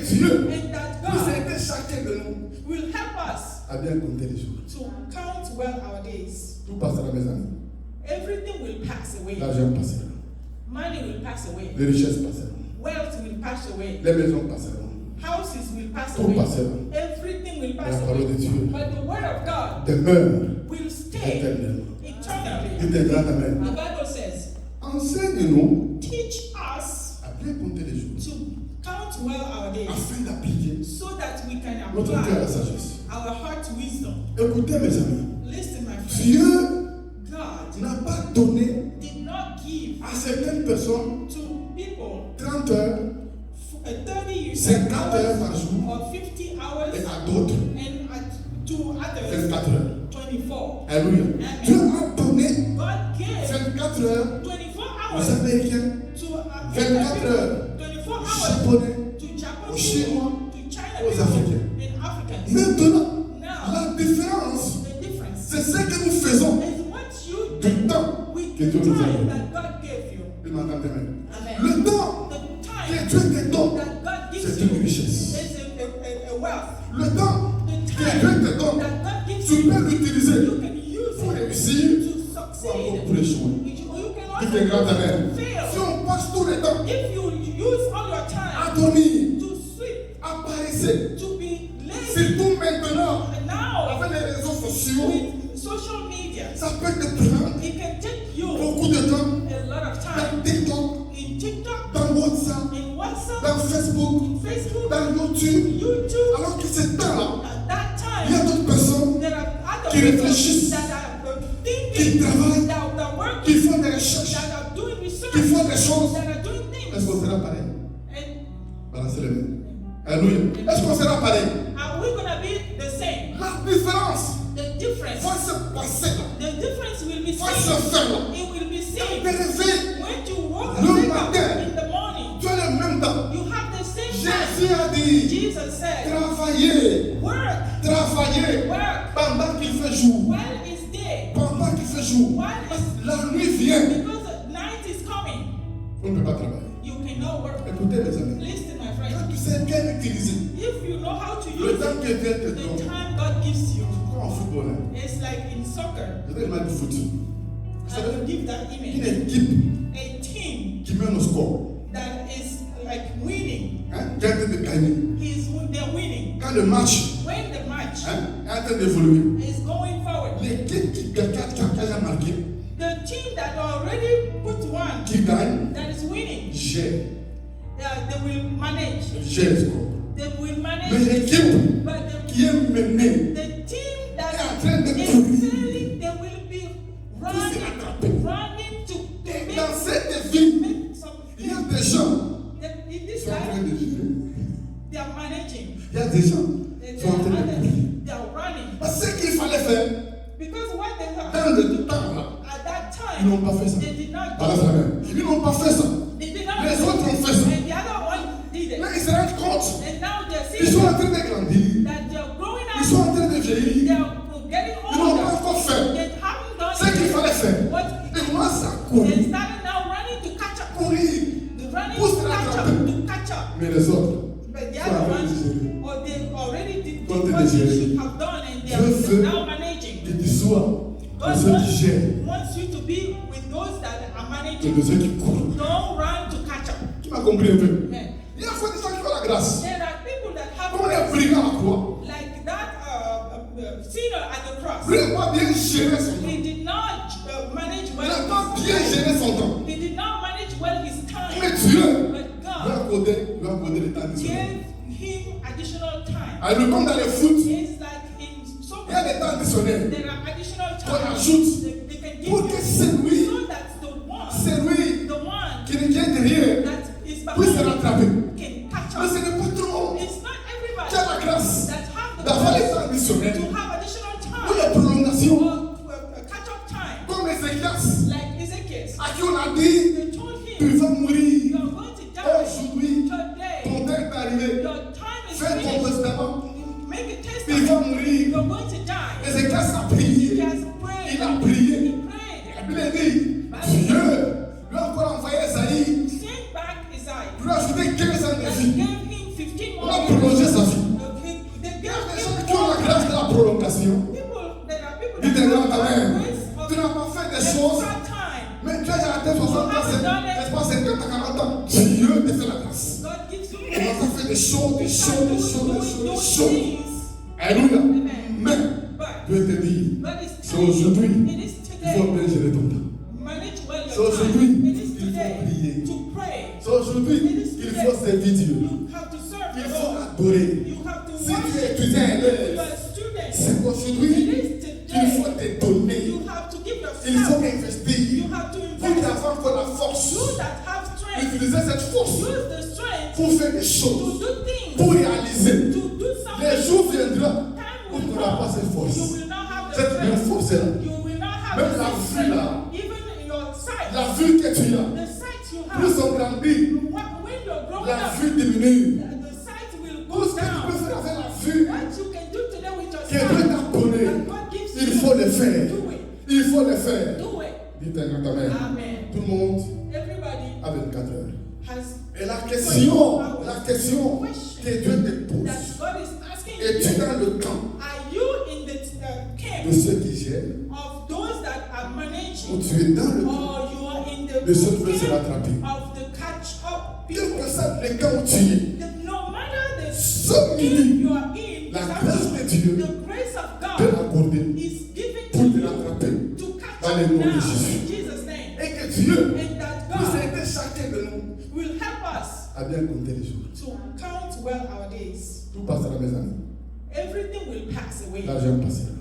Dieu and that puisse God aider chacun de nous will help us à bien compter les jours. to count well our days. Tout passera, mes amis. Everything will pass away. L'argent passera. Money will pass away. Les richesses passeront. Wealth will pass away. Les maisons passeront. Houses will pass Tout away. passera. Everything will La pass parole away. de Dieu But the word of God demeure will stay éternellement. eternally. Dites un grand amen. The Bible says, Enseigne-nous teach us à bien compter les jours to count well our days afin d'appliquer so that we can notre cœur à la apply sagesse. our heart wisdom. Écoutez, mes amis. Listen, my friend. Dieu God n'a pas donné did not give à certaines personnes to people 30 heures, 30 50 heures hours par jour or 50 hours et à d'autres and to others 24 heures. 24. Alléluia. Dieu a donné God gave 24 heures 24 aux hours Américains, to 24 heures 24 aux hours Japonais, to Japan aux Chinois, to China aux people, Africains. and Africans. Maintenant, Now, la différence, the difference c'est ce que nous faisons is what you du do temps with que the Dieu nous a time donné. that God gave you. Il m'entend même. Amen. Le temps The que time Dieu te donne, that God gives c'est you une richesse. is a wealth. Le temps The que time Dieu te donne, that God gives tu you, peux l'utiliser you can use pour it réussir to ou succeed. pour échouer. You can Dites un grand also amen. Si fail. on passe tout le temps If you use all your à time dormir, to sleep, à paresser, to be lazy, surtout maintenant, and now avec les réseaux sociaux, with social media, ça peut te prendre it can take you beaucoup de temps a lot of dans time TikTok, in TikTok, dans WhatsApp, in WhatsApp, dans Facebook, in Facebook, dans YouTube. YouTube. Alors que ce temps-là, At that il y a time, d'autres personnes there are other qui people réfléchissent, that are qui thinking, travaillent, that are working, qui font des recherches, that are doing research, qui font des choses. that are doing Est-ce qu'on things. sera pareil? And Balancez les mains. Alléluia. Est-ce qu'on sera pareil? are we going to be the same? La différence The difference, va se passer là, the difference will be va se seen. faire là. It will be Te seen. réveiller, When you walk Le and wake up matin. in the morning, tu as le même temps. you have the same time. Jésus a dit, Jesus said, travaillez, work, travaillez work, pendant qu'il fait jour. while it's day, Pendant qu'il fait jour. while it's, La nuit vient. because the night is coming, On ne peut pas travailler. you cannot work. Écoutez mes amis, Listen, my quand friend, tu sais bien utiliser if you know how to le use temps it, que Dieu te the donne, time God gives you, comme en football, hein. it's like in soccer. Je vais demander du foot. Vous I savez, will give that une image. équipe A team qui mène au score, that is like winning, hein, qui est en train de gagner. they're winning. Quand le match When the match hein, est en train d'évoluer, is going forward, l'équipe qui a marqué, the team that already put one, qui gagne, that is winning, gère they will manage. le score. They will Mais manage. l'équipe But qui est menée, the team that est en train de is courir, failing, they will be running to et make, dans cette vie, make some. il y a des gens In qui this sont en train life, de gérer. they are managing. Il y a des gens They qui sont en train de courir. they are running. Parce que ce qu'il fallait faire Because what they have dans le temps là, at that ils n'ont time, pas fait ça. they did not Balance do la main. Ils n'ont pas fait ça. They did not Les do autres ont it. fait ça. And the other one did it. Là, ils se rendent compte. And now they're Ils sont seeing en train de grandir. that they're growing Ils sont up, en train de vieillir. they're getting Ils n'ont pas older. encore fait They haven't done ce qu'il it. fallait faire. What Ils commencent à they courir. started now running to catch up. Courir. The running Pousse to la catch up, trappe. to catch up. Mais les autres, But the sont en other train de ones, gérer. or they already did Sont en train what de they gérer. should have done, and they Je veux are now managing. Que tu sois de God ceux qui gèrent wants you to be with those that are et managing. de ceux qui courent. Don't run to catch up. Tu m'as compris un peu? Amen. Il y a des gens qui ont la grâce. There are people that have Comme les brigands à la croix. like that sinner at the cross. Lui n'a pas bien géré son temps. He did not manage Il well. n'a pas bien géré son temps. He did not manage well his time. Mais Dieu But lui God a accordé le temps additionnel. gave him additional time. Alors, comme dans le foot, It's like in so il y a des temps additionnels there are additional qu'on time ajoute they can give pour que you celui, so that celui the one qui est derrière that is puisse se behind rattraper. can catch Mais up. ce n'est pas tout le monde It's not qui a everybody la grâce that have the d'avoir les grace temps additionnels to have additional ou les time prolongations, or catch up time. comme Ézéchias, Like Ezekiel, à qui on a dit they told tu him, vas mourir you are going to die aujourd'hui, today. ton temps est arrivé, Your time is fais ton finished. testament, Make a tu vas testament. mourir. You're going to die. Ézéchias a He prié, has prayed. il a prié. He prayed. La Bible dit, Dieu lui a encore envoyé Esaïe, Send back Isaiah. lui a ajouté 15 ans de And vie. gave him 15 On more a passion. There are people Dis that tes grands have amen. grace of Tu n'as pas fait des choses, extra time. mais tu as déjà atteint 60 ans, n'est-ce pas, 50 à 40 ans. Dieu te fait la grâce. God gives you On va faire des choses, des choses, des choses, des choses, des those choses. things. Alléluia. Amen. Mais But Dieu te dit, God is c'est telling you, aujourd'hui, it is il faut today. bien gérer ton temps. Manage well C'est your aujourd'hui, time. It is il faut today prier. to pray. C'est aujourd'hui qu'il faut servir Dieu. You have to serve Il the faut Lord. adorer. You have to Si tu es worship. étudiant If élève, you are a student, c'est it aujourd'hui is qu'il faut today. te donner. You have to give Il faut yourself. investir. You have to Pour invest. avoir encore la force. You that have strength, Utiliser cette force use the strength pour faire des to choses, do things, pour réaliser. to do Les something. jours viendront où Time tu will n'auras pas come. cette You force. will not have the Cette même strength. force là. You will not have Même the la same vue strength. là. Even in your sight, La vue que tu as, the sight you plus have, on grandit, when you're growing la up, vue diminue. the sight will Tout go ce que tu down. peux faire avec la vue What you can do today with your que Dieu sight, t'a donné, that God gives il you, faut le faire. do it. Il faut le faire. Do it. Dites un grand amen. Amen. Tout le monde Everybody a 24 heures. has Et la question que Dieu te pose, that God is asking es-tu you, dans le camp are you in the camp de ceux qui gèrent of those that are ou managing, tu es dans le camp or you are in the de ceux qui veulent se camp rattraper? of the catch-up Quel people? que soit le camp où tu es, No matter the ce camp midi, you are in, la you have grâce to- de Dieu the grace of te God l'accorder is given to pour te you rattraper to catch dans le up nom now de Jésus. in Jesus' name, Et que Dieu and that puisse God aider chacun de nous will help us à bien compter les jours. to count well our days. Tout passera, mes amis. Everything will pass away. L'argent passera.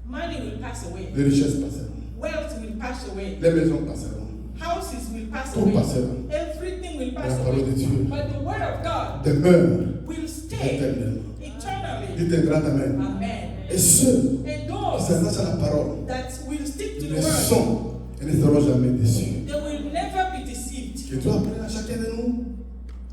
Money will pass away. Les richesses passeront. Wealth will pass away. Les maisons passeront. Houses will pass Tout away. passera. Everything will La pass parole away. de Dieu But the word of God demeure will stay éternellement. eternally. Dites un grand amen. Amen. Et ceux And qui those s'attachent à la parole that will stick to ils the le word, sont et ne seront jamais déçus. they will never be deceived. Que Dieu apprenne à chacun de nous.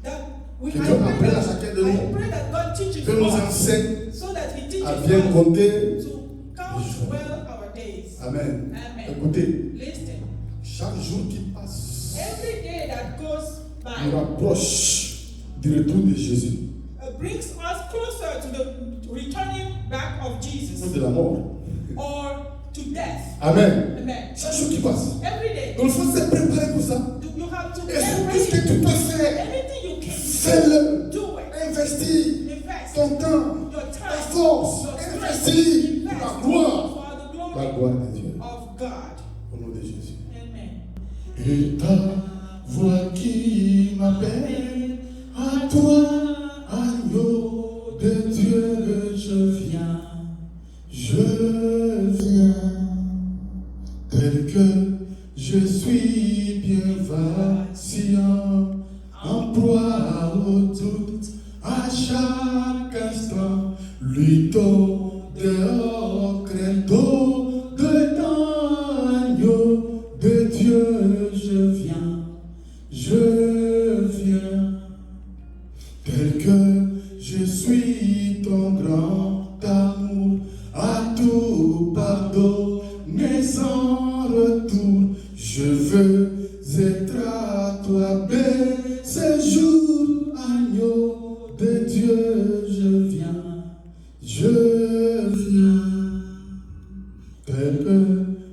That we, Que I Dieu pray apprenne à that- chacun de I nous. pray that God teaches Que nous us enseigne so that He teaches à bien us compter. to count well our days. Amen. Amen. Écoutez, Listen, chaque jour qui passe every day that goes nous by rapproche du retour de Jésus brings us closer to the returning back of ou Jesus de la mort. or to death. Amen. Amen. Chaque jour qui passe. Every day, Donc il faut se préparer pour ça. you have to Et get tout ce que ready. tu peux faire, Anything you can fais-le. do it. Investis Invest ton temps, your ta time, force. your strength, Investis invest pour la gloire. for the La glory gloire de Dieu. of God. Au nom de Jésus. Amen. Et ta voix qui m'appelle, à toi, agneau de Dieu, je viens, tel que je suis bien vacillant, en proie au doute, à chaque instant, luttons dehors, craindons dedans, agneau de Dieu, je viens, tel que je suis ton grand amour, à tout pardonner sans retour, je veux être à toi, ce jour, agneau de Dieu, je viens, tel que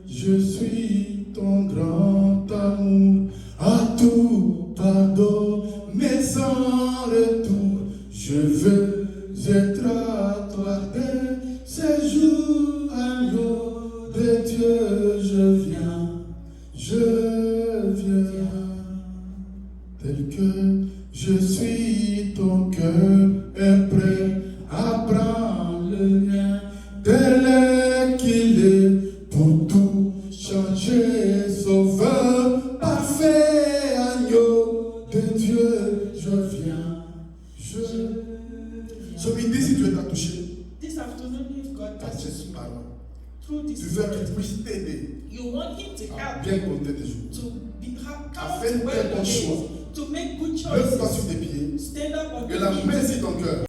je suis ton grand amour, à tout pardonner sans retour, je veux être à toi dès ce jour, agneau de Dieu, je viens, tel que je suis ton cœur est prêt à prendre le mien, tel qu'il est pour tout changer, sauveur parfait, agneau de Dieu, je viens. Ce midi, si Dieu t'a touché This afternoon, if God par touches cette you parole, through tu this veux word, qu'il puisse t'aider you want Him to à help bien compter tes jours. to count Afin de well faire your bon days, choix. to make good Lève-toi choices, sur tes pieds stand up on et your la feet, main sur ton cœur.